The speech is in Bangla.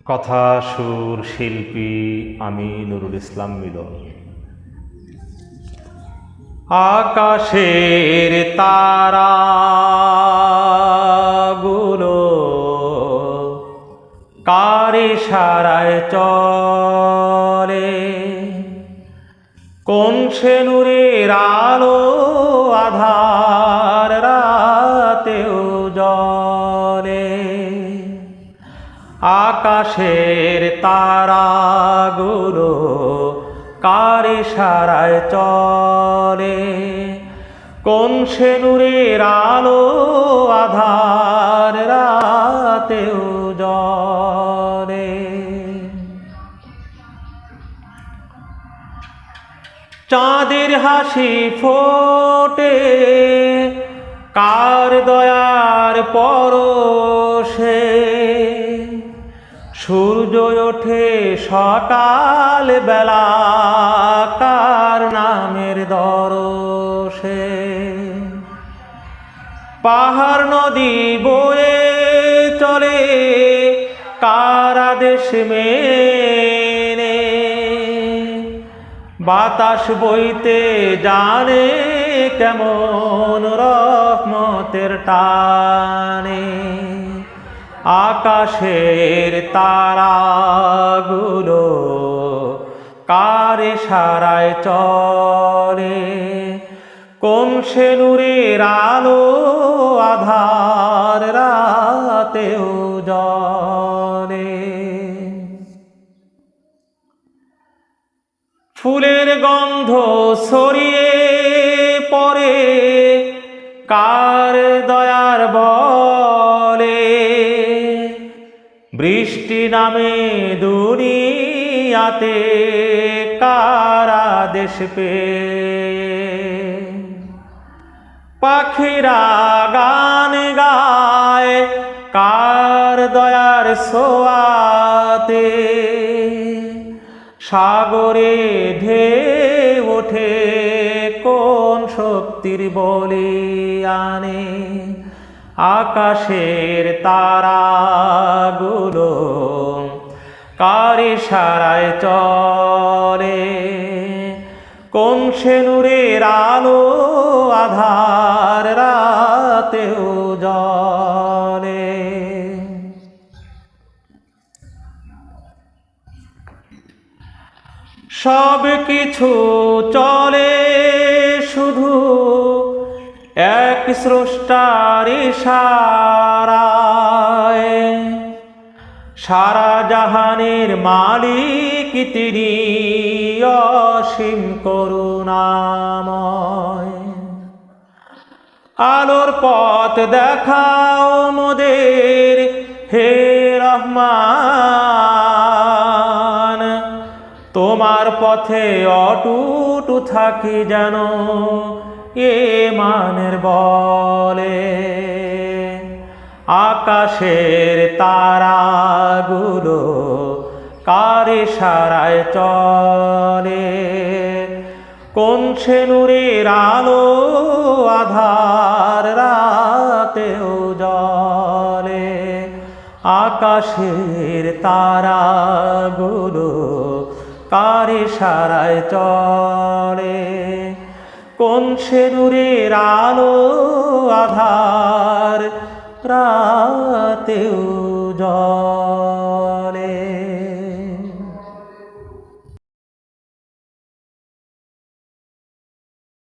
কথা সুর শিল্পী আমি নুরুল ইসলাম মিলন। আকাশের তারাগুলো কার ইশারায় চলে, কোন সে নূরের আলো আধার রাতেও জ্বলে। আকাশের তারাগুলো কার ইশারায় চলে, কোন সে নূরের আলো আধার রাতেও জ্বলে। চাঁদের হাসি ফোটে কার দয়ার পরশে, সূর্য ওঠে সকাল বেলা কার নামের দরশে। পাহাড় নদী বয়ে চলে কার আদেশ মেনে, বাতাস বইতে জানে কেমন রহমতের টানে। আকাশের তারাগুলো কার ইশারায় চলে, কোন সে নূরের আলো আধার রাতেও জ্বলে। ফুলের গন্ধ ছড়িয়ে পড়ে কার দয়ার বলে, বৃষ্টি নামে দুনিয়াতে কার আদেশ পেয়ে। পাখিরা গান গায় কার দয়ার ছোঁয়াতে, সাগরে ঢেউ ওঠে কোন শক্তির বলিয়ানে। আকাশের তারাগুলো কার ইশারায় চলে, কোন সে নূরের আলো আধার রাতেও জ্বলে। সব কিছু চলে শুধু এক স্রষ্টার ইশারায়, সারা জাহানের মালিক তিনি অসীম করুণাময়। আলোর পথ দেখাও মোদের হে রহমান, তোমার পথে অটুট থাকি যেন ঈমানের বলে। আকাশের তারাগুলো কার ইশারায় চলে, কোন সে নূরের আলো আধার রাতেও জ্বলে। আকাশের তারাগুলো কার ইশারায় চলে, কোন সে নূরের আলো আধার রাতেও জ্বলে।